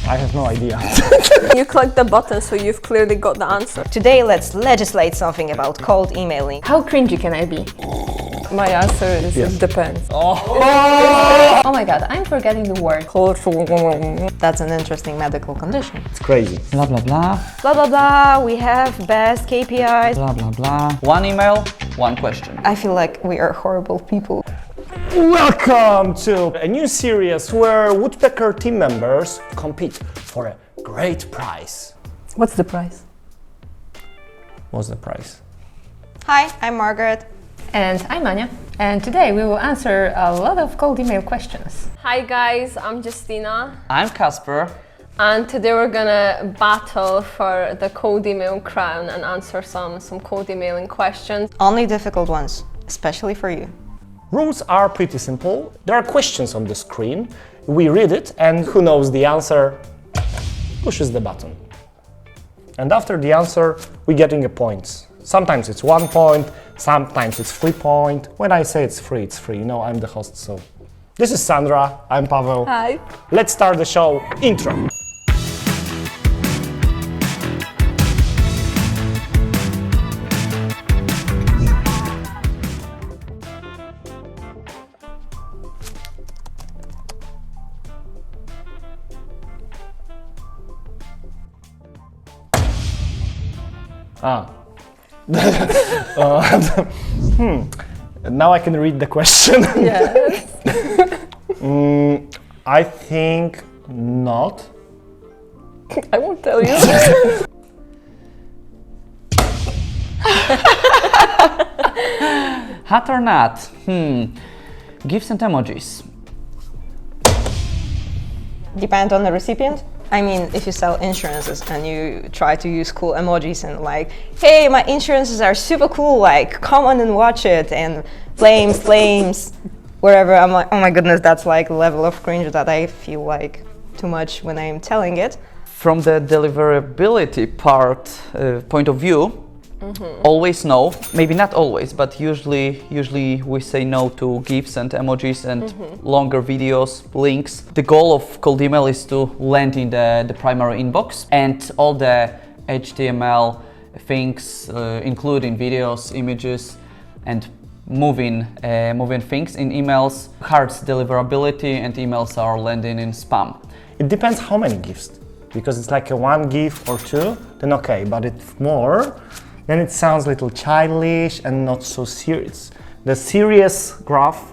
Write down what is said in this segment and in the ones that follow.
I have no idea. You click the button, so you've clearly got the answer. Today, let's legislate something about cold emailing. How cringy can I be? My answer is it depends. Oh my god, I'm forgetting the word. That's an interesting medical condition. It's crazy. Blah blah blah. Blah blah blah, we have best KPIs. Blah blah blah. One email, one question. I feel like we are horrible people. Welcome to a new series where Woodpecker team members compete for a great prize. What's the prize? What's the prize? Hi, I'm Margaret. And I'm Anya. And today we will answer a lot of cold email questions. Hi guys, I'm Justina. I'm Kasper. And today we're gonna battle for the cold email crown and answer some cold emailing questions. Only difficult ones, especially for you. Rules are pretty simple. There are questions on the screen. We read it, and who knows the answer pushes the button. And after the answer, we're getting a point. Sometimes it's 1 point, sometimes it's 3 points. When I say it's free, it's free. You know, I'm the host, so. This is Sandra, I'm Pavel. Hi. Let's start the show. Intro. Now I can read the question. Yes. I think not. I won't tell you. Hot or not? Gifs and emojis. Depend on the recipient. I mean, if you sell insurances and you try to use cool emojis and like, hey, my insurances are super cool, like, come on and watch it, and flames, wherever, I'm like, oh my goodness, that's like a level of cringe that I feel like too much when I'm telling it. From the deliverability point of view, always no. Maybe not always, but usually we say no to GIFs and emojis and longer videos, links. The goal of cold email is to land in the primary inbox, and all the HTML things, including videos, images, and moving things in emails, hurts deliverability, and emails are landing in spam. It depends how many GIFs. Because it's like a 1 GIF or 2, then okay, but if more, then it sounds a little childish and not so serious. The serious graph,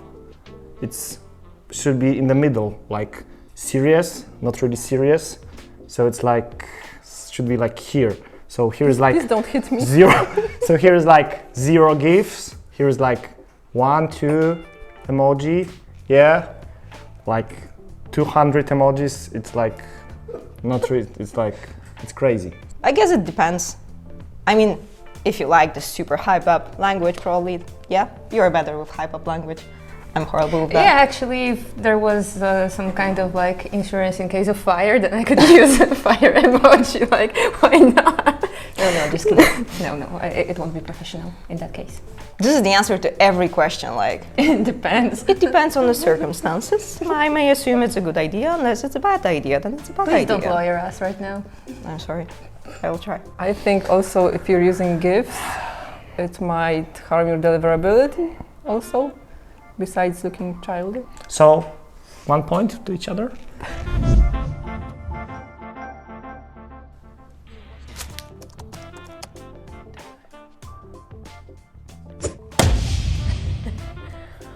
should be in the middle, like serious, not really serious. So it's like, should be like here. So here is like Please don't hit me. 0. So here is like 0 GIFs. Here is like 1, 2 emoji. Yeah, like 200 emojis. It's like not really. It's like it's crazy. I guess it depends. I mean, if you like the super hype up language, probably, yeah, you're better with hype up language. I'm horrible with that. Yeah, actually, if there was some kind of like insurance in case of fire, then I could use a fire emoji, like, why not? No, just kidding. No, it won't be professional in that case. This is the answer to every question, like. It depends. It depends on the circumstances. I may assume it's a good idea, unless it's a bad idea, then it's a bad Please idea. don't lawyer us right now. I'm sorry. I will try. I think also if you're using GIFs, it might harm your deliverability also, besides looking childish. So 1 point to each other.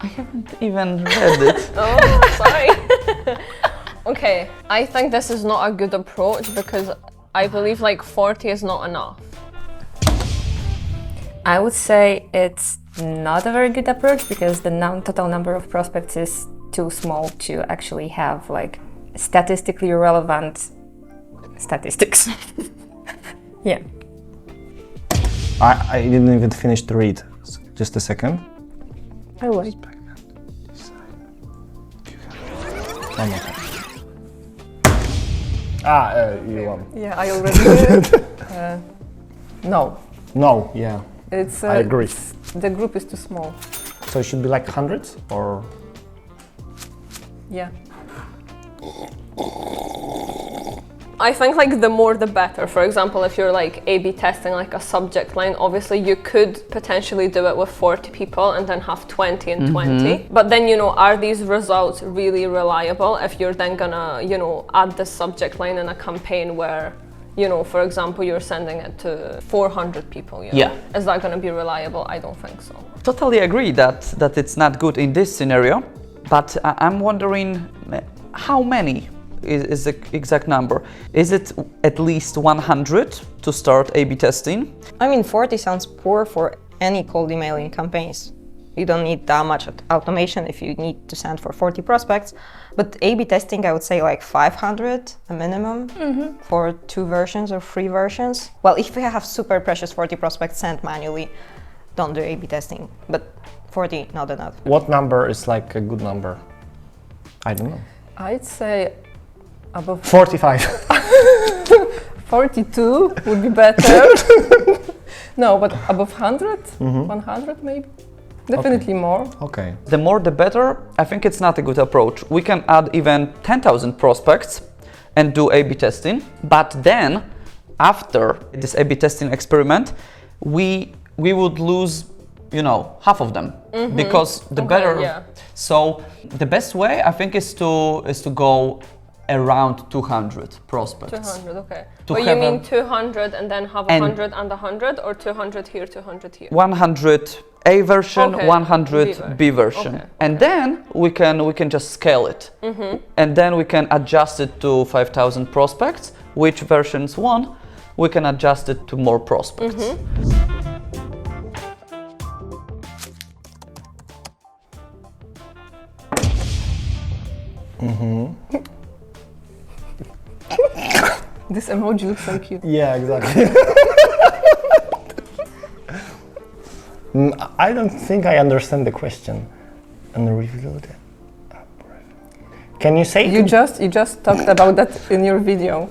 I haven't even read it. Oh, sorry. Okay, I think this is not a good approach because I believe like 40 is not enough. I would say it's not a very good approach because the total number of prospects is too small to actually have like statistically relevant statistics. Yeah. I didn't even finish to read. Just a second. I wait. One more time. You won. Yeah, I already did. No. No, yeah. It's. I agree. The group is too small. So it should be like hundreds or? Yeah. I think like the more the better. For example, if you're like A/B testing like a subject line, obviously you could potentially do it with 40 people and then have 20 and 20. But then, you know, are these results really reliable if you're then gonna, you know, add the subject line in a campaign where, you know, for example, you're sending it to 400 people, you know? Yeah. Is that gonna be reliable? I don't think so. Totally agree that it's not good in this scenario, but I'm wondering how many is the exact number. Is it at least 100 to start A/B testing? I mean, 40 sounds poor for any cold emailing campaigns. You don't need that much automation if you need to send for 40 prospects. But A/B testing, I would say like 500 a minimum for 2 versions or 3 versions. Well, if you have super precious 40 prospects sent manually, don't do A/B testing. But 40, not enough. What number is like a good number? I don't know. I'd say above 45. 42 would be better. No, but above 100? 100 maybe? Definitely more. Okay. The more the better. I think it's not a good approach. We can add even 10,000 prospects and do A/B testing, but then after this A/B testing experiment, we would lose, you know, half of them because the better. Yeah. So the best way I think is to go around 200 prospects. 200, okay. To But you have mean a- 200 and then have 100 and 100, or 200 here, 200 here? 100 A version, Okay, 100 B version, Okay, and then we can just scale it, and then we can adjust it to 5,000 prospects. Which versions won, we can adjust it to more prospects. This emoji looks so cute. Yeah, exactly. I don't think I understand the question. And review it. Can you say? You just talked about that in your video.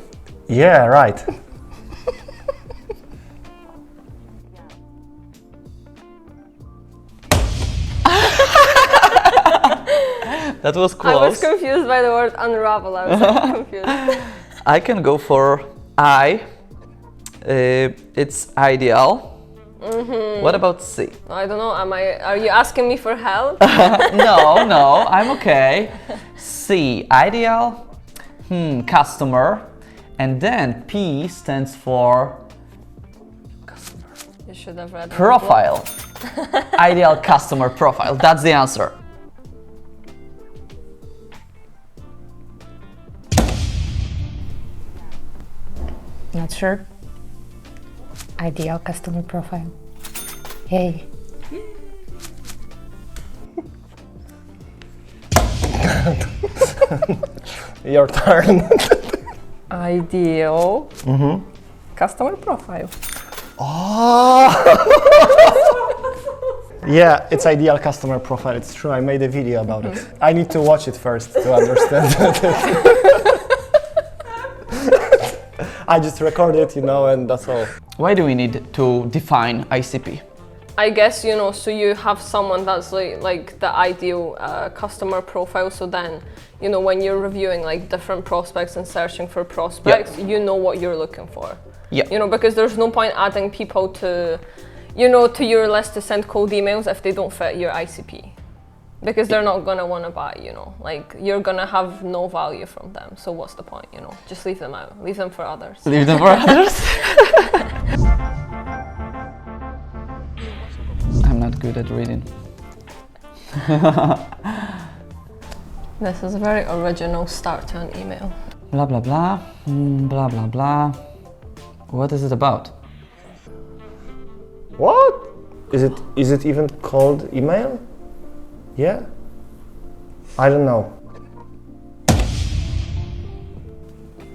Yeah, right. That was I was close. confused by the word unravel. I was like, confused. I can go for I. It's ideal. What about C? I don't know. Are you asking me for help? No, I'm okay. C, ideal, customer, and then P stands for You should have read. profile. Ideal customer profile. That's the answer. Not sure. Ideal customer profile. Hey. Your turn. Ideal customer profile. Oh! Yeah, it's ideal customer profile. It's true. I made a video about it. I need to watch it first to understand it. I just record it, you know, and that's all. Why do we need to define ICP? I guess, you know, so you have someone that's like the ideal customer profile. So then, you know, when you're reviewing like different prospects and searching for prospects, you know what you're looking for. Yeah. You know, because there's no point adding people to, you know, to your list to send cold emails if they don't fit your ICP. Because they're not gonna wanna buy, you know, like you're gonna have no value from them. So what's the point, you know? Just leave them out, leave them for others. Leave them for others? I'm not good at reading. This is a very original start to an email. Blah, blah, blah, blah, blah, blah. What is it about? What? Is it even called email? Yeah? I don't know.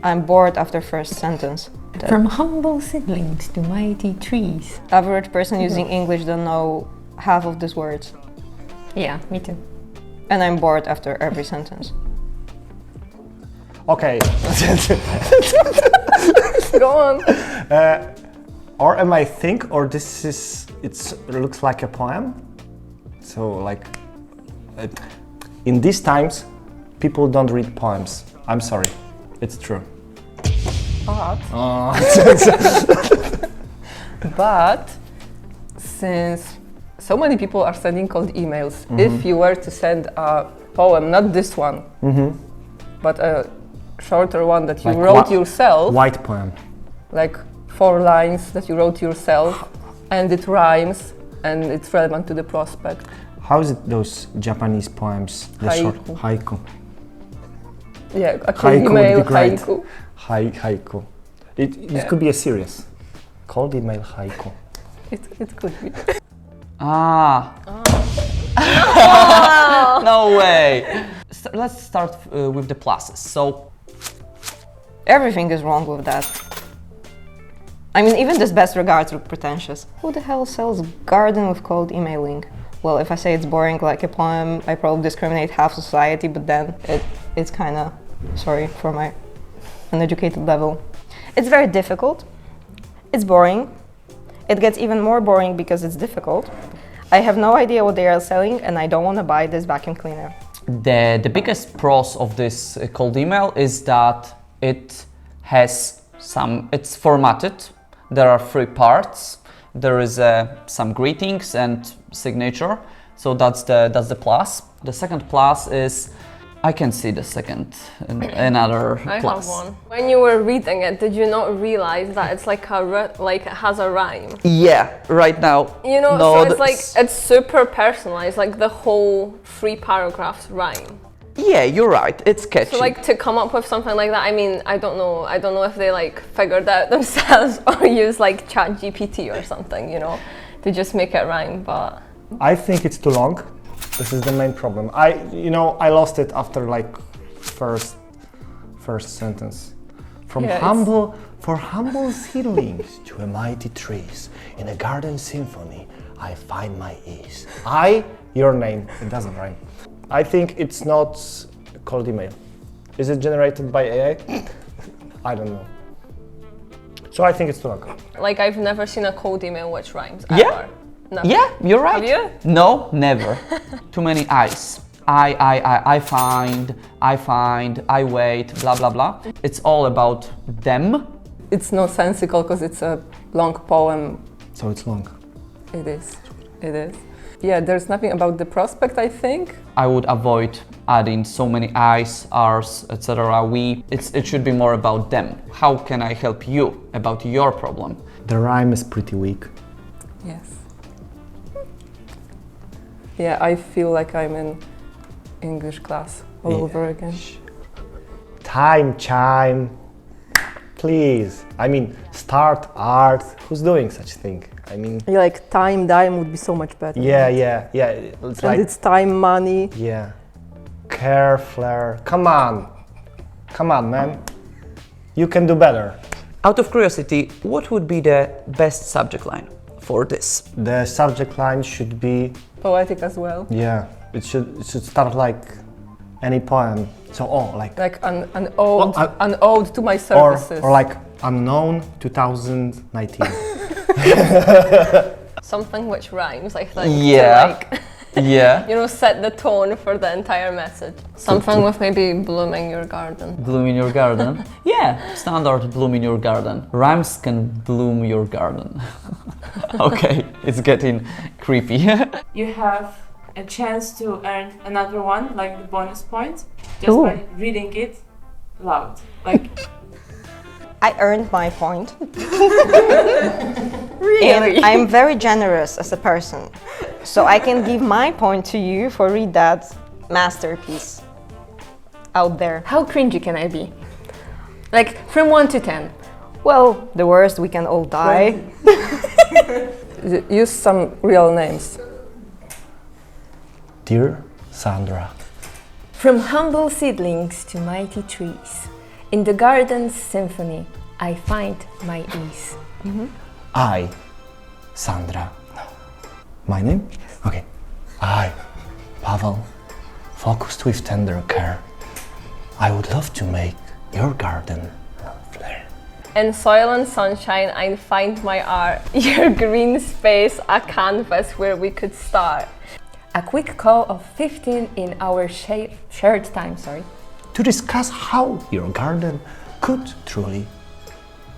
I'm bored after first sentence. The From humble seedlings to mighty trees. average person using English don't know half of these words. Yeah, me too. And I'm bored after every sentence. Okay. Go on. Or am I think, or this is, it looks like a poem? So like, in these times, people don't read poems. I'm sorry, it's true. But Oh. but since so many people are sending cold emails, if you were to send a poem, not this one, but a shorter one that you Like wrote yourself, White poem. like 4 lines that you wrote yourself, and it rhymes and it's relevant to the prospect. How is it those Japanese poems? The short Haiku. haiku. Yeah, a cold Haiku would email, be great. haiku. Haiku. It could be a series. Cold email haiku. It could be. Ah. No way. Let's start with the pluses. So, Everything is wrong with that. I mean, even this best regards look pretentious. Who the hell sells garden with cold emailing? Well, if I say it's boring like a poem, I probably discriminate half society, but then it's kind of, sorry for my uneducated level. It's very difficult. It's boring. It gets even more boring because it's difficult. I have no idea what they are selling and I don't want to buy this vacuum cleaner. the biggest pros of this cold email is that it has it's formatted. There are 3 parts. There is some greetings and signature. So that's the plus. The second plus is I can see the second another I plus. have one. When you were reading it, did you not realize that it's like it has a rhyme? Yeah, right now. You know, no, so it's like it's super personalized. Like the whole 3 paragraphs rhyme. Yeah, you're right. It's catchy. So like to come up with something like that, I mean, I don't know if they like figured that themselves or use like ChatGPT or something, you know, to just make it rhyme. But I think it's too long. This is the main problem. I lost it after like first sentence. From Yeah, humble seedlings to mighty trees, in a garden symphony, I find my ease. Your name. It doesn't rhyme. I think it's not cold email. Is it generated by AI? I don't know. So I think it's too long. like I've never seen a cold email which rhymes. Yeah. Ever. Never. yeah, you're right. Have you? No, never. Too many I's. I find, I wait, blah blah blah. It's all about them. It's nonsensical because it's a long poem. So it's long. It is. It is. Yeah, there's nothing about the prospect, I think. I would avoid adding so many I's, R's, etc. It should be more about them. How can I help you about your problem? The rhyme is pretty weak. Yes. Yeah, I feel like I'm in English class all over again. Time chime. Please. I mean, start art. Who's doing such thing? I mean, Yeah, like time, dime would be so much better. yeah. It's And like, it's time, money. yeah. Care, flair. Come on, man. You can do better. Out of curiosity, what would be the best subject line for this? The subject line should be, Poetic as well. yeah. It should start like any poem. So, like Like an ode to my or services. like unknown 2019. Something which rhymes, I think. Yeah. To like, Yeah. you know, set the tone for the entire message. Something with maybe blooming your garden. Bloom in your garden. Yeah, standard bloom in your garden. Rhymes can bloom your garden. Okay, it's getting creepy. You have a chance to earn another one, like the bonus point, just by reading it loud. Like, I earned my point. Really? And I'm very generous as a person. So I can give my point to you for read that masterpiece out there. How cringy can I be? Like from 1 to 10. Well, the worst, we can all die. Use some real names. Dear Sandra, From humble seedlings to mighty trees, in the garden's symphony, I find my ease. I, Sandra. My name? Okay. I, Pavel, focused with tender care. I would love to make your garden flare. In soil and sunshine, I find my art. Your green space, a canvas where we could start. A quick call of 15 in our shared time, To discuss how your garden could truly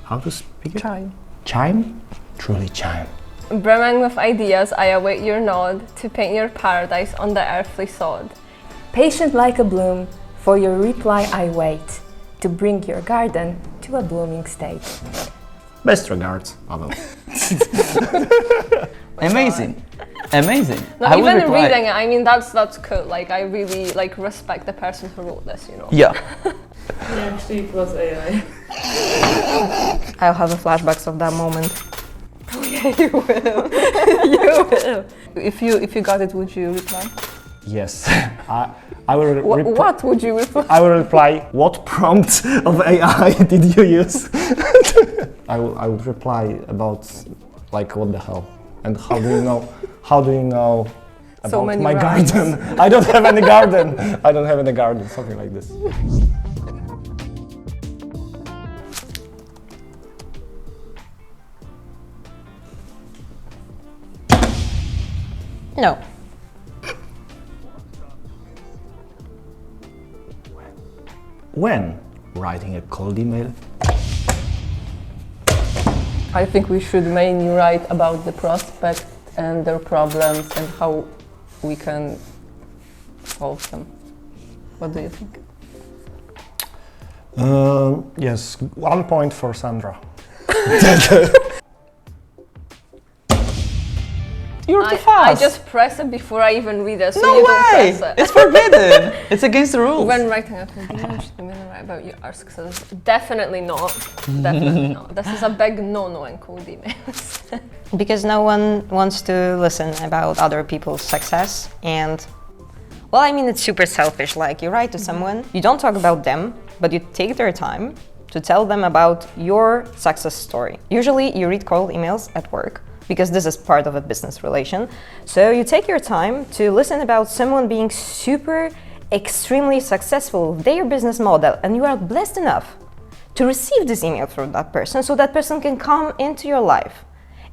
how to speak it? Chime. Chime? Truly chime. Brimming with ideas, I await your nod to paint your paradise on the earthly sod. Patient like a bloom, for your reply I wait, to bring your garden to a blooming state. Best regards, Pavel. Amazing. Amazing. No, I would even reply- reading it, I mean, that's cool. Like, I really like respect the person who wrote this, you know. Yeah. Yeah, actually, it was AI. I'll have a flashbacks of that moment. You will. You will. If you got it, would you reply? Yes. I will What would you reply? I will reply, what prompt of AI did you use? I will reply about, like, what the hell? And how do you know about So many my rhymes. garden? I don't have any garden. I don't have any garden, something like this. No. When writing a cold email, I think we should mainly write about the prospect and their problems and how we can solve them. What do you think? yes, 1 point for Sandra. You're too I fast. just press it before I even read it, so No you way! don't press it. It's forbidden. It's against the rules. When writing a cold email, should the email write about your success? Definitely not. Definitely not. This is a big no-no in cold emails. Because no one wants to listen about other people's success. And, well, I mean, it's super selfish. Like, you write to someone, you don't talk about them, but you take their time to tell them about your success story. Usually, you read cold emails at work, because this is part of a business relation. So you take your time to listen about someone being super, extremely successful with their business model, and you are blessed enough to receive this email from that person, so that person can come into your life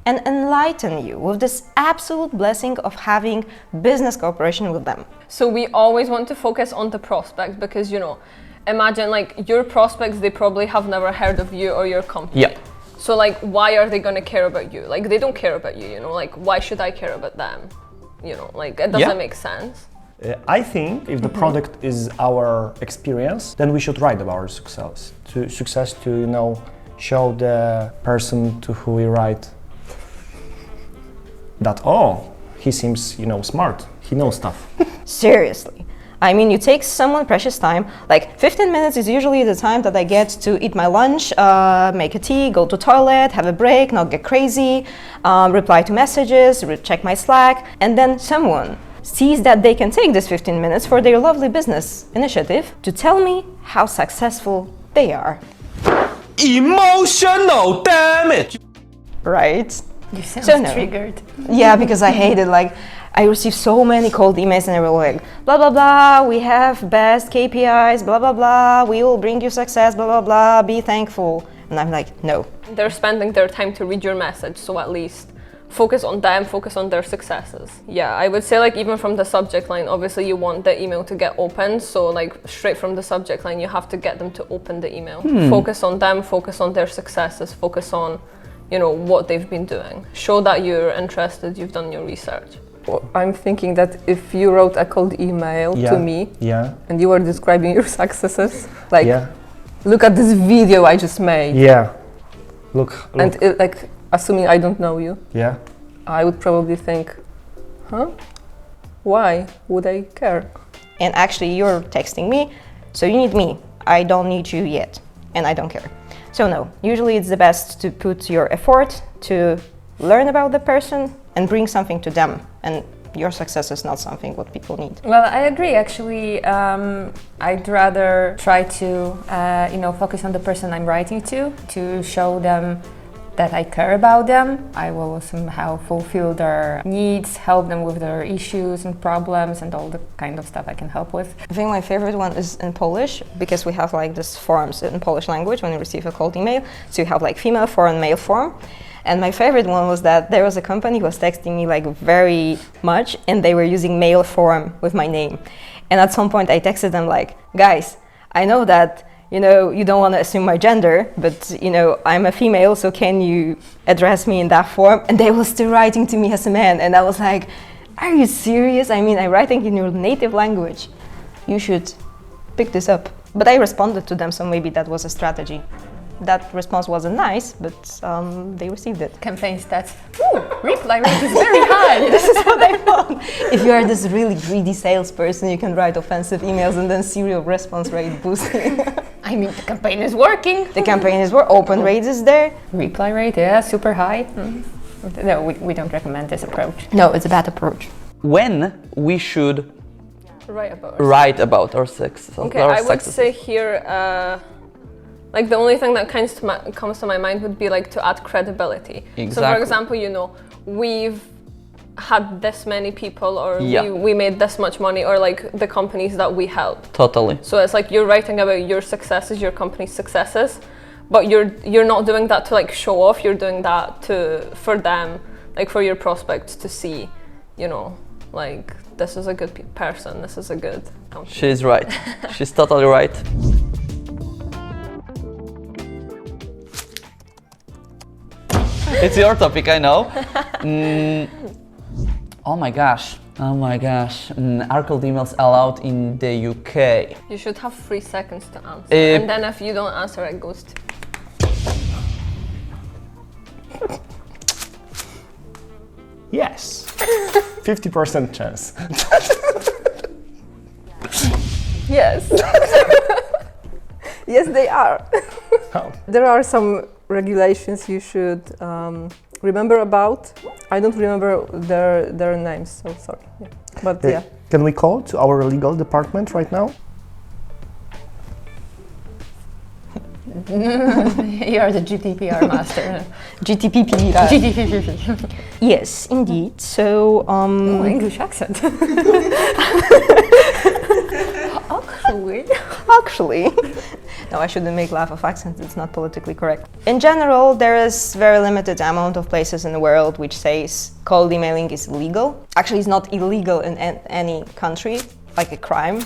and enlighten you with this absolute blessing of having business cooperation with them. So we always want to focus on the prospect because, you know, imagine like your prospects, they probably have never heard of you or your company. Yeah. So like, why are they gonna care about you? Like, they don't care about you, you know, like, why should I care about them? You know, like, it doesn't make sense. I think if the product is our experience, then we should write about our success. To you know, show the person to who we write that, oh, he seems, you know, smart. He knows stuff. Seriously. I mean, you take someone precious time, like 15 minutes is usually the time that I get to eat my lunch, make a tea, go to toilet, have a break, not get crazy, reply to messages, check my Slack, and then someone sees that they can take this 15 minutes for their lovely business initiative to tell me how successful they are. Emotional damage. Right? You sound So no. triggered. Yeah, because I hate it. Like, I receive so many cold emails and they were like, blah, blah, blah, we have best KPIs, blah, blah, blah, we will bring you success, blah, blah, blah, be thankful. And I'm like, no. They're spending their time to read your message, so at least focus on them, focus on their successes. Yeah, I would say like even from the subject line, obviously you want the email to get opened, so like straight from the subject line, you have to get them to open the email. Focus on them, focus on their successes, focus on, you know, what they've been doing. Show that you're interested, you've done your research. Well, I'm thinking that if you wrote a cold email to me and you were describing your successes, like, look at this video I just made. Look. And like, assuming I don't know you, I would probably think, huh? Why would I care? And actually, you're texting me, so you need me. I don't need you yet, and I don't care. So no, usually it's the best to put your effort to learn about the person and bring something to them. And your success is not something what people need. Well, I agree. Actually, I'd rather try to, focus on the person I'm writing to show them that I care about them. I will somehow fulfill their needs, help them with their issues and problems and all the kind of stuff I can help with. I think my favorite one is in Polish, because we have like this forms in Polish language when you receive a cold email. So you have like female form and male form. And my favorite one was that there was a company who was texting me like very much and they were using male form with my name. And at some point I texted them like, guys, I know that you know, you don't want to assume my gender, but, you know, I'm a female, so can you address me in that form? And they were still writing to me as a man. And I was like, are you serious? I mean, I'm writing in your native language. You should pick this up. But I responded to them, so maybe that was a strategy. That response wasn't nice, but they received it. Campaign stats. Ooh, reply rate is very high. This is what I found. If you are this really greedy salesperson, you can write offensive emails and then serial response rate boosting. I mean, the campaign is working. The campaign is where open rate is there. Reply rate, yeah, super high. No, we don't recommend this approach. No, it's a bad approach. When we should Write write about about our sex. Okay, I would say here, like the only thing that comes to my mind would be like to add credibility. So for Exactly. example, you know, we've had this many people, or Yeah. we made this much money, or like the companies that we help. Totally. So it's like you're writing about your successes, your company's successes, but you're not doing that to like show off. You're doing that for them, like for your prospects to see, you know, like this is a good person, this is a good company. She's right. She's totally right. It's your topic, I know. Oh my gosh. Are cold emails allowed in the UK? You should have 3 seconds to answer, Uh, and then if you don't answer, it goes to. Yes. 50% chance. Yes. Yes, they are. Oh. There are some regulations you should remember about. I don't remember their names, so sorry. Yeah. But yeah. Can we call to our legal department right now? You are the GDPR master. GTPP. GDPR. Yes, indeed. So, Oh, English accent. actually, no, I shouldn't make laugh of accents. It's not politically correct. In general, there is very limited amount of places in the world which says cold emailing is illegal. Actually, it's not illegal in any country, like a crime,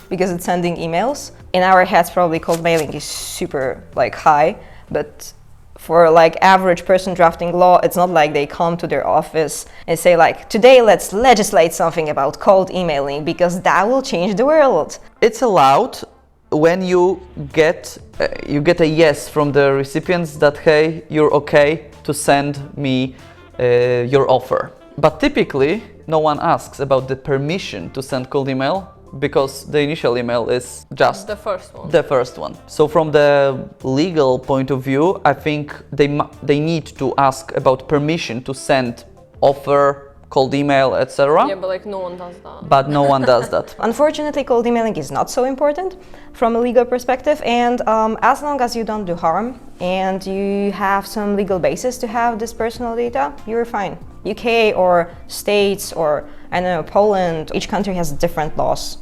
because it's sending emails. In our heads, probably cold mailing is super like high, but for like average person drafting law, it's not like they come to their office and say like, today let's legislate something about cold emailing because that will change the world. It's allowed when you get a yes from the recipients that hey, you're okay to send me your offer. But typically, no one asks about the permission to send cold email because the initial email is just The first one. the first one. So from the legal point of view, I think they need to ask about permission to send offer, cold email, etc. Yeah, but like no one does that. But no one does that. Unfortunately, cold emailing is not so important from a legal perspective, and as long as you don't do harm and you have some legal basis to have this personal data, you're fine. UK or States or, I don't know, Poland, each country has different laws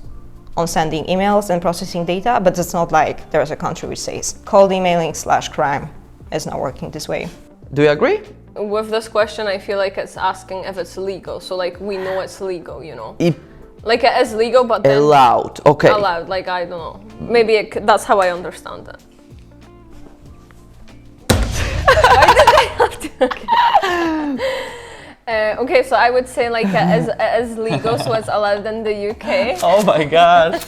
on sending emails and processing data, but it's not like there's a country which says cold emailing / crime is not working this way. Do you agree? With this question, I feel like it's asking if it's legal. So like we know it's legal, you know. If Like it is legal, but then allowed, okay. allowed. Like I don't know. Maybe that's how I understand it. Why did I have to? Okay, so I would say like it is legal, so it's allowed in the UK. Oh my gosh.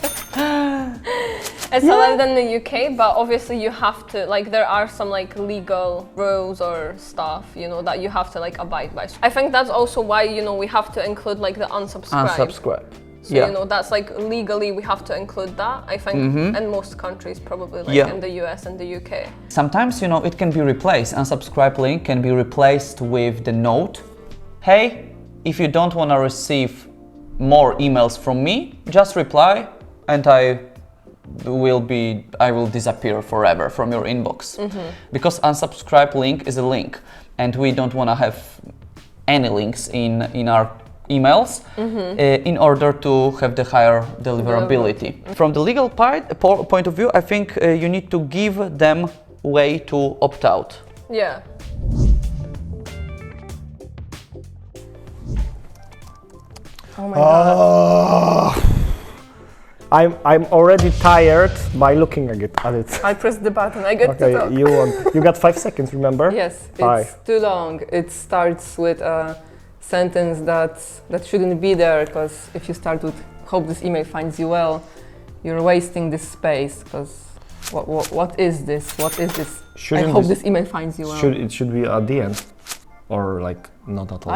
It's allowed in the UK, but obviously you have to, like, there are some like legal rules or stuff, you know, that you have to like abide by. I think that's also why, you know, we have to include like the unsubscribe. Unsubscribe. So, Yeah. you know, that's like legally we have to include that, I think, in most countries, probably like Yeah. in the US and the UK. Sometimes, you know, it can be replaced. Unsubscribe link can be replaced with the note. Hey, if you don't want to receive more emails from me, just reply and I will disappear forever from your inbox. Because unsubscribe link is a link and we don't want to have any links in our emails in order to have the higher deliverability. From the legal point of view, I think you need to give them way to opt out. Yeah. Oh my god. I'm already tired by looking at it. I pressed the button. I get to Okay, talk. you won. You got 5 seconds, remember? Yes, Bye. it's too long. It starts with a sentence that shouldn't be there, because if you start with "hope this email finds you well," you're wasting this space. Because what is this? What is this? Shouldn't I hope this- this email finds you well. It should be at the end, or like not at all.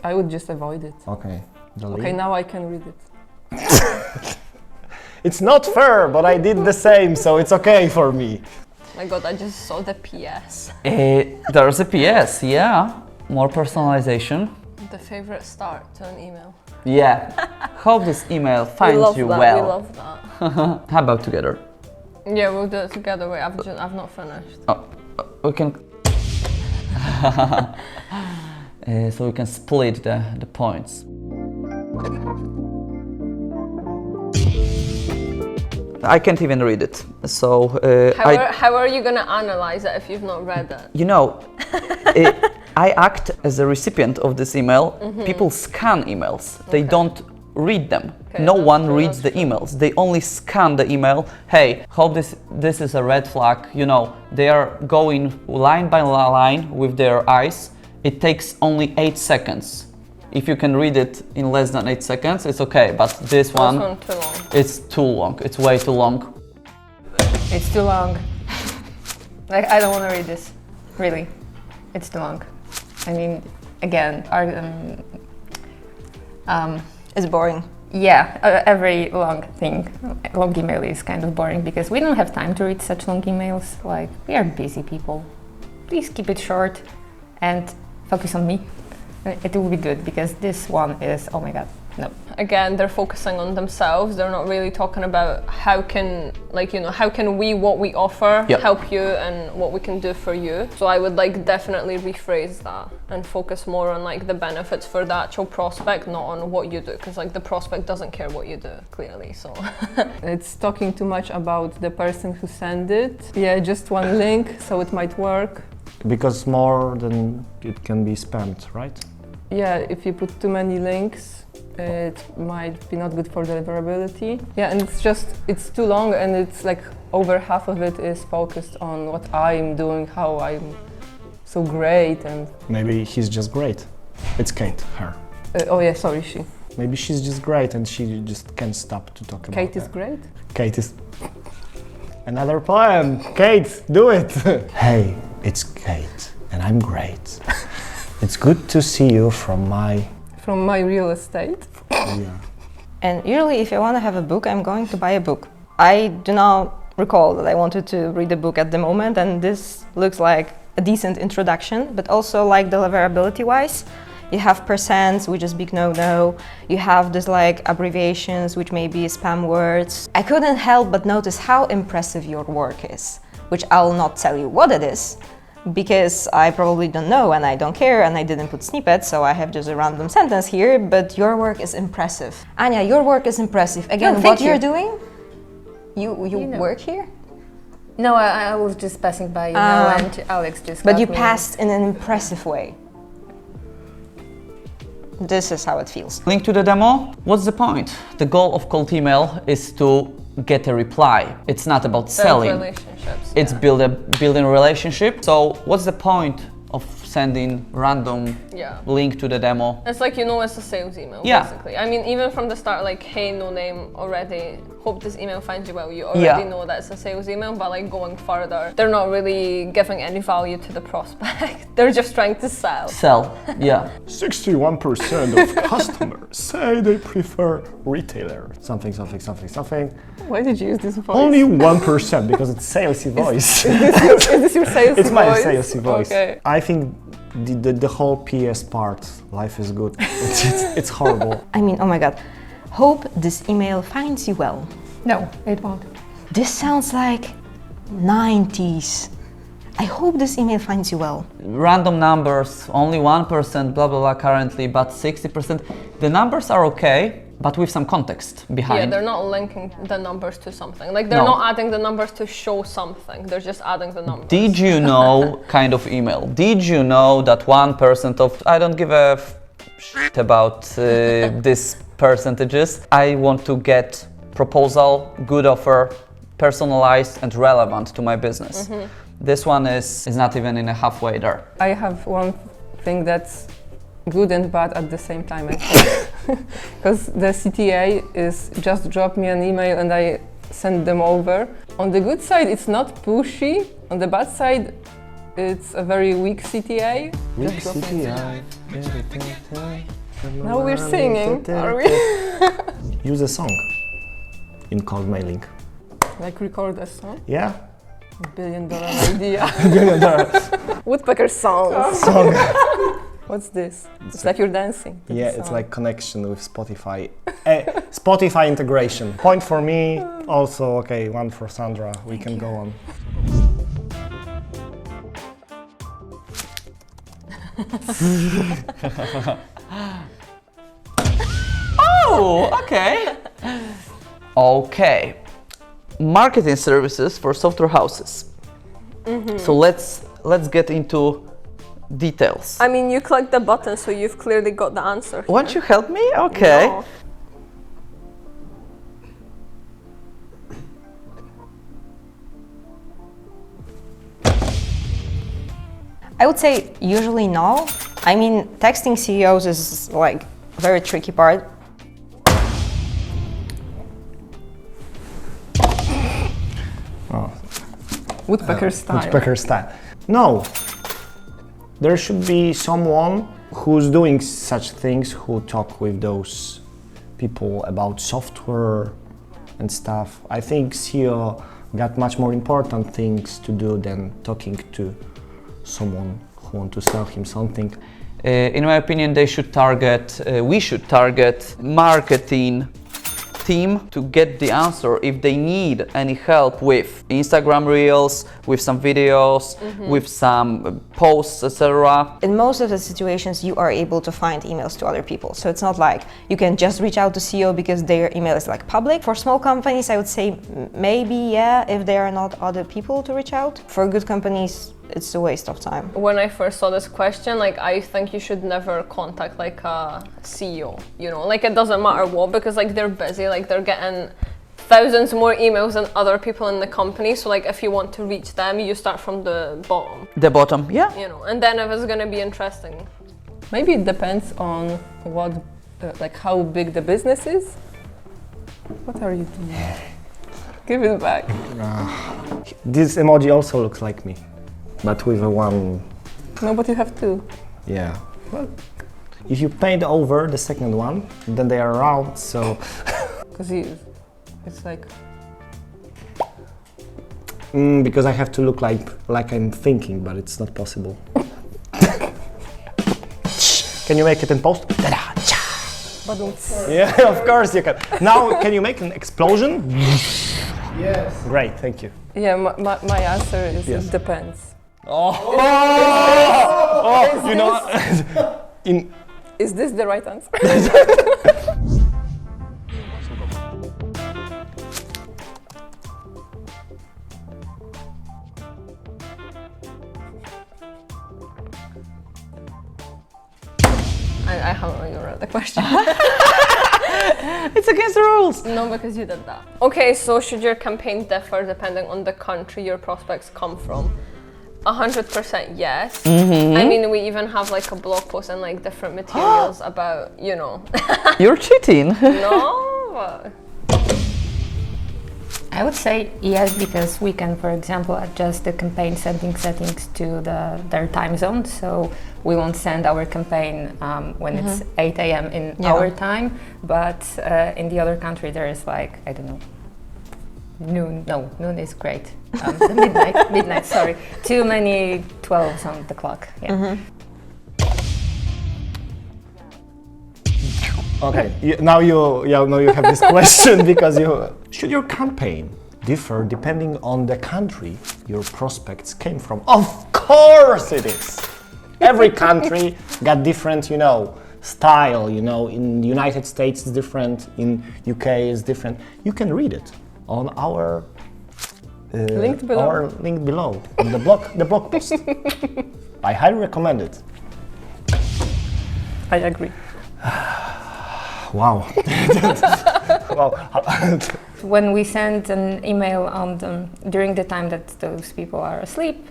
I would just avoid it. Okay. Delete. Okay, now I can read it. It's not fair, but I did the same, so it's okay for me. My God, I just saw the PS. There's a PS, yeah. More personalization. The favorite start to an email. Yeah. Hope this email We finds love you that. well. We love that. How about together? Yeah, we'll do it together. Wait, I've not finished. We can. So we can split the points. I can't even read it. So How are you gonna analyze it if you've not read it? you know, I act as a recipient of this email. People scan emails. They don't read them. Okay, No that's one true, reads the that's emails. They only scan the email. Hey, hope this is a red flag. You know, they are going line by line with their eyes. It takes only 8 seconds. If you can read it in less than 8 seconds, it's okay. But this one, Too long. it's too long. It's way too long. It's too long. Like, I don't want to read this. Really. It's too long. I mean, again, It's boring. yeah, every long email is kind of boring because we don't have time to read such long emails. Like, we are busy people. Please keep it short and focus on me. It will be good because this one is, oh my God, no. Again, they're focusing on themselves. They're not really talking about how can we, what we offer, Yep. help you and what we can do for you. So I would like definitely rephrase that and focus more on like the benefits for the actual prospect, not on what you do, because like the prospect doesn't care what you do, clearly. So It's talking too much about the person who sent it. Yeah, just one link, so it might work. Because more than it can be spammed, right? Yeah, if you put too many links, it might be not good for deliverability. Yeah, and it's too long, and it's like over half of it is focused on what I'm doing, how I'm so great, and Maybe he's just great. It's Kate, her. oh yeah, sorry, she. Maybe she's just great and she just can't stop to talk about Kate is that. great. Kate is... Another plan! Kate, do it! Hey, it's Kate and I'm great. It's good to see you from my real estate. yeah. And usually if I want to have a book, I'm going to buy a book. I do not recall that I wanted to read a book at the moment, and this looks like a decent introduction, but also like deliverability wise. You have percents, which is big no-no. You have this like abbreviations, which may be spam words. I couldn't help but notice how impressive your work is, which I'll not tell you what it is, because I probably don't know and I don't care and I didn't put snippets, so I have just a random sentence here, but your work is impressive. Anya, your work is impressive. Again, No, what thank you. you're doing? You know. work here? No, I was just passing by, and Alex just But got you me. passed in an impressive way. This is how it feels. Link to the demo. What's the point? The goal of cold email is to get a reply. It's not about selling. relationships. It's building a relationship. So what's the point of sending random Yeah. link to the demo? It's like, it's a sales email, Yeah. basically. I mean, even from the start, like, hey, no name already, hope this email finds you well. You already Yeah. know that it's a sales email, but like going further, they're not really giving any value to the prospect. They're just trying to sell. Sell, yeah. 61% of customers say they prefer retailer. Something. Why did you use this voice? Only 1% because it's salesy voice. Is this your sales It's my voice? salesy voice. Okay. I think the whole PS part, life is good. It's horrible. I mean, oh my god. Hope this email finds you well. No, it won't. This sounds like 90s. I hope this email finds you well. Random numbers, only 1%, blah, blah, blah currently, but 60%. The numbers are okay, but with some context behind. Yeah, they're not linking the numbers to something. Like, they're No. not adding the numbers to show something. They're just adding the numbers. Did you know kind of email? Did you know that 1% of, I don't give a shit about these percentages. I want to get proposal, good offer, personalized and relevant to my business. This one is not even in a halfway there. I have one thing that's good and bad at the same time, I think. Because the CTA is just drop me an email and I send them over. On the good side, it's not pushy. On the bad side, it's a very weak CTA. Weak CTI. Now we're singing, are we? Use a song in cold mailing. Like record a song? Yeah? $1 billion idea. Woodpecker songs. Song. What's this? It's like you're dancing. to the Yeah, it's song. like connection with Spotify. Spotify integration. Point for me. Also, okay, one for Sandra. We can go on. Oh, okay. Okay. Marketing services for software houses. So let's get into details. I mean, you click the button, so you've clearly got the answer. Won't you help me? Okay. No. I would say usually no. I mean, texting CEOs is like a very tricky part. Woodpecker style. Woodpecker style. No. There should be someone who's doing such things, who talk with those people about software and stuff. I think CEO got much more important things to do than talking to someone who want to sell him something. In my opinion, we should target marketing team to get the answer if they need any help with Instagram Reels, with some videos, with some posts, etc. In most of the situations, you are able to find emails to other people. So it's not like you can just reach out to CEO because their email is like public. For small companies, I would say maybe, yeah, if there are not other people to reach out. For good companies, it's a waste of time. When I first saw this question, like, I think you should never contact like a CEO, you know, like it doesn't matter what, because like they're busy, like they're getting thousands more emails than other people in the company. So like if you want to reach them, you start from the bottom. The bottom, yeah. You know, and then if it's gonna be interesting. Maybe it depends on what, like how big the business is. What are you doing? Give it back. This emoji also looks like me, but with a one. No, but you have two. Yeah. Well, if you paint over the second one, then they are round, so. Because it's like. Because I have to look like I'm thinking, but it's not possible. Can you make it in post? Ta-da, cha. Yeah, of course you can. Now, can you make an explosion? Yes. Great, thank you. Yeah, my answer is Yes. it depends. You know, Is this the right answer? I haven't even read the question. It's against the rules. No, because you did that. Okay, so should your campaign differ depending on the country your prospects come from? 100% yes. I mean, we even have like a blog post and like different materials about, you know. You're cheating. No. I would say yes, because we can, for example, adjust the campaign settings to their time zone. So we won't send our campaign when it's 8 a.m. in our time, but in the other country there is like, I don't know, noon. No, noon is great. Midnight, sorry. Too many 12s on the clock. Yeah. okay. Now you have this question because should your campaign differ depending on the country your prospects came from? Of course it is. Every country got different, style. In the United States it's different. In UK it's different. You can read it on our Link below on the blog post. I highly recommend it. I agree. Wow. Wow. When we send an email on them during the time that those people are asleep,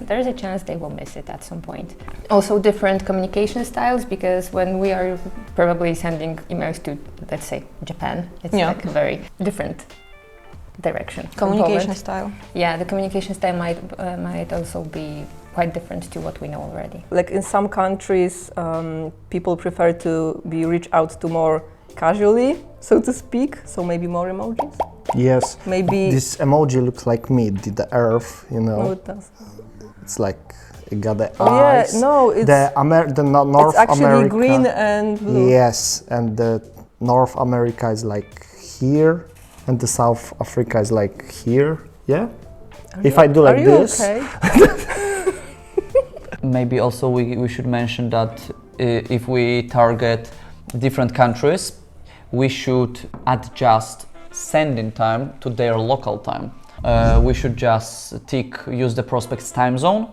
there's a chance they will miss it at some point. Also different communication styles, because when we are probably sending emails to, let's say, Japan, it's like a very different direction. Communication style. Yeah, the communication style might also be quite different to what we know already. Like in some countries, people prefer to be reached out to more casually, so to speak, so maybe more emojis. Yes. Maybe This emoji looks like me, the earth, you know. no, it does. It's like it got the Oh eyes. yeah, no, it's North it's actually America. green and blue. Yes, and the North America is like here, and the South Africa is like here. Yeah. If I do like this. Okay? Maybe also we should mention that if we target different countries, we should adjust sending time to their local time. We should just use the prospect's time zone,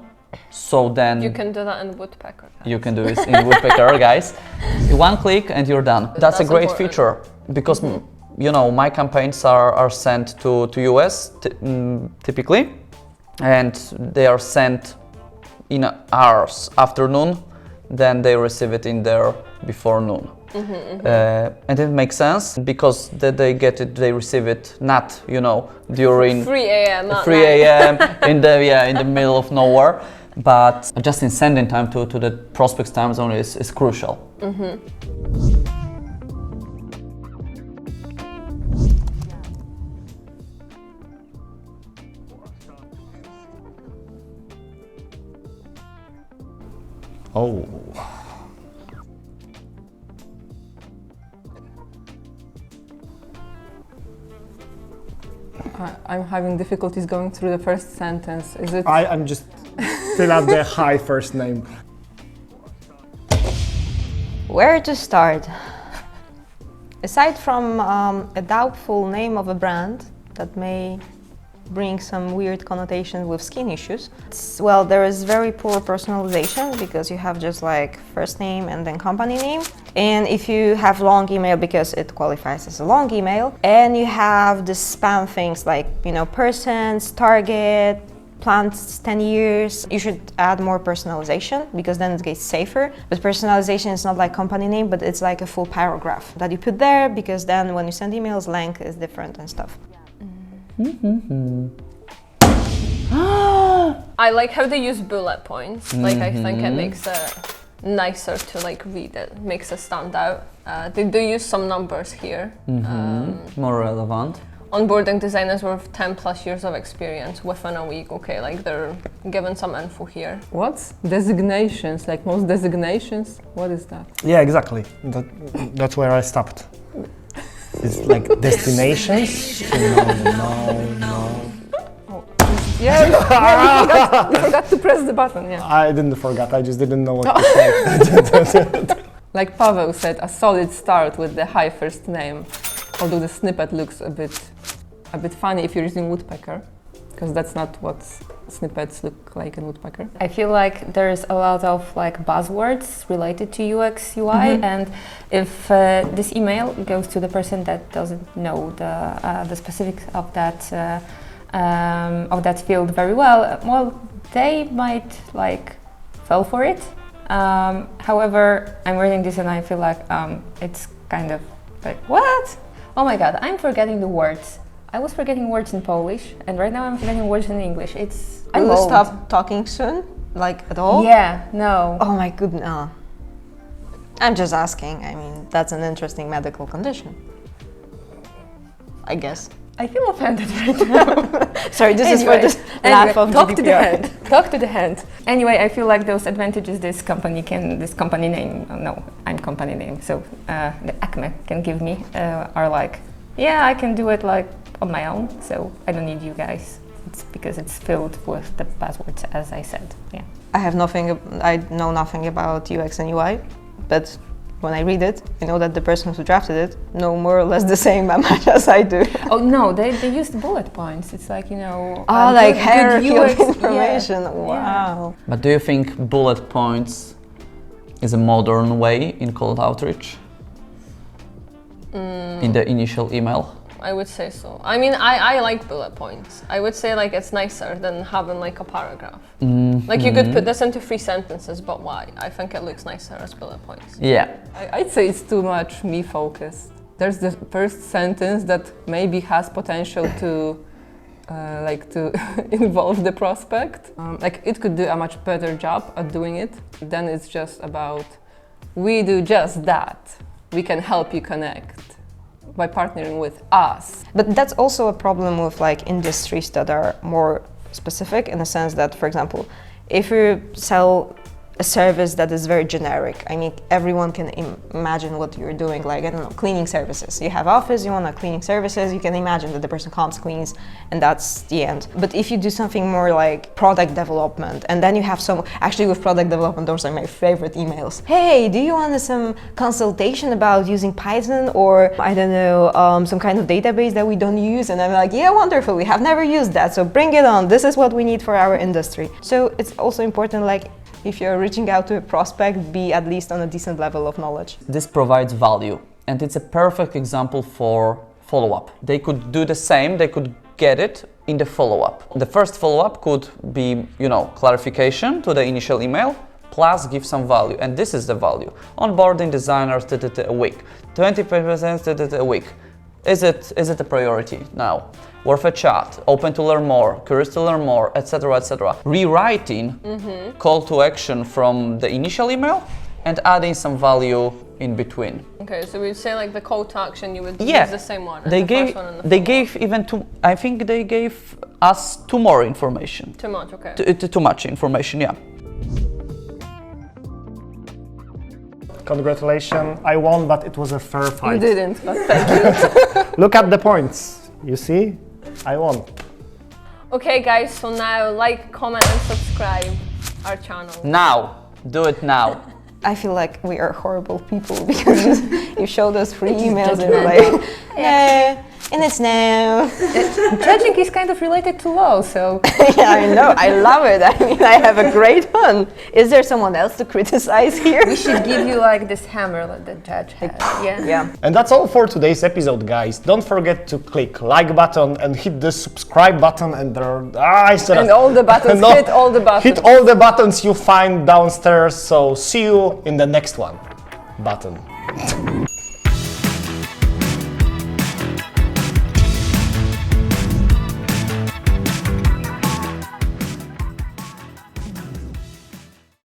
so then You can do that in Woodpecker. you can do it in Woodpecker, guys. One click and you're done. That's a great important. feature because you know, my campaigns are sent to US typically, and they are sent in hours afternoon, then they receive it in there before noon. And it makes sense because they receive it not, you know, during 3 a.m. 3 a.m. in the middle of nowhere, but adjusting sending time to the prospect's time zone is crucial. Oh. I'm having difficulties going through the first sentence. Is it? I'm just fill out the high first name. Where to start? Aside from a doubtful name of a brand that may bring some weird connotations with skin issues, well, there is very poor personalization because you have just like first name and then company name. And if you have long email, because it qualifies as a long email, and you have the spam things like, you know, persons, target, plans 10 years, you should add more personalization because then it gets safer. But personalization is not like company name, but it's like a full paragraph that you put there, because then when you send emails, length is different and stuff. I like how they use bullet points. Like I think it makes it nicer to like read it, makes it stand out. They do use some numbers here. More relevant. Onboarding designers with 10 plus years of experience within a week. Okay, like they're given some info here. What? Designations, like most designations? What is that? Yeah, exactly. That's where I stopped. It's like destinations. No. Yeah, you forgot to press the button, yeah. I didn't forget, I just didn't know what to say. Like Pavel said, a solid start with the high first name. Although the snippet looks a bit funny if you're using Woodpecker, because that's not what snippets look like in Woodpecker. I feel like there's a lot of like buzzwords related to UX UI, and if this email goes to the person that doesn't know the specifics of that field very well, they might like fall for it. However, I'm reading this and I feel like it's kind of like, what? Oh my god, I'm forgetting the words. I was forgetting words in Polish, and right now I'm forgetting words in English. I'm Will you old. stop talking soon? Like at all? Yeah, no. Oh my goodness. No. I'm just asking. I mean, that's an interesting medical condition, I guess. I feel offended right now. Sorry, this is for the laugh of talk to the GDPR. hand. Talk to the hand. Anyway, I feel like those advantages this company name, no, I'm company name, so the Acme can give me are like, yeah, I can do it like on my own, so I don't need you guys. It's because it's filled with the buzzwords, as I said. Yeah. I know nothing about UX and UI, but when I read it, I know that the person who drafted it know more or less the same much as I do. Oh no, they use the bullet points. It's like, you know, like good hierarchy of UX, information. yeah. Wow. But do you think bullet points is a modern way in cold outreach? In the initial email? I would say so. I mean, I like bullet points. I would say like it's nicer than having like a paragraph. Like you could put this into 3 sentences, but why? I think it looks nicer as bullet points. Yeah. I'd say it's too much me focused. There's the first sentence that maybe has potential to to involve the prospect. Like it could do a much better job at doing it. Then it's just about, we do just that. We can help you connect by partnering with us. But that's also a problem with like industries that are more specific, in the sense that, for example, if you sell a service that is very generic, I mean, everyone can imagine what you're doing, like, I don't know, cleaning services. You have office, you want a cleaning services, you can imagine that the person comes, cleans, and that's the end. But if you do something more like product development, and then you have some, actually with product development, those are my favorite emails. Hey, do you want some consultation about using Python, or I don't know, some kind of database that we don't use? And I'm like, yeah, wonderful, we have never used that, so bring it on, this is what we need for our industry. So it's also important, like, if you're reaching out to a prospect, be at least on a decent level of knowledge. This provides value, and it's a perfect example for follow-up. They could do the same, they could get it in the follow-up. The first follow-up could be, clarification to the initial email, plus give some value, and this is the value. Onboarding designers, a week. 20% a week. Is it a priority now? Worth a chat, open to learn more, curious to learn more, etc., etc. Rewriting call to action from the initial email and adding some value in between. Okay, so we'd say like the call to action, you would use the same one. They gave even two. I think they gave us 2 more information. Too much, okay. Too much information, yeah. Congratulations, I won, but it was a fair fight. You didn't, but thank you. Look at the points. You see? I won. Okay guys, so now like, comment and subscribe our channel. Now, do it now. I feel like we are horrible people because you showed us 3 emails and we're like, yeah, and it's now. Judging is kind of related to law, so... Yeah, I know, I love it. I mean, I have a great fun. Is there someone else to criticize here? We should give you like this hammer that the judge has. Yeah. And that's all for today's episode, guys. Don't forget to click like button and hit the subscribe button and And all the buttons, No, hit all the buttons. Hit all the buttons you find downstairs. So see you in the next one. Button.